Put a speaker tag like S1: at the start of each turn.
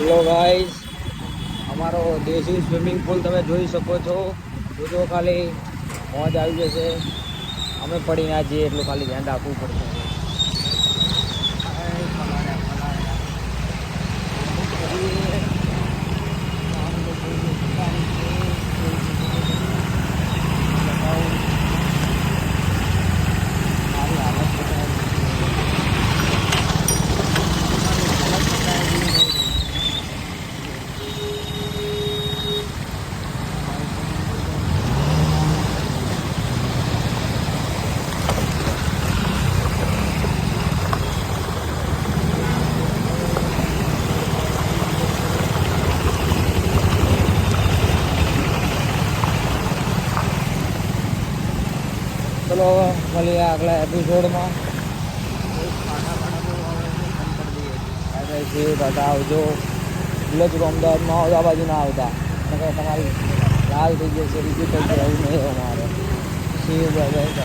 S1: Hello guys, અમારો દેશી swimming pool તમે જોઈ શકો છો. જોજો ખાલી મોજ આવી જશે. અમે પડી ના જઈએ એટલું ખાલી ધ્યાન રાખવું પડશે. ચલો મળીએ આગલા એપિસોડમાં. બધા આવજો. એટલે જ અમદાવાદમાં આવતા બાજુ ના આવતા, તમારી લાલ થઈ જશે. બીજું કંઈ એવું નહીં અમારે. C you.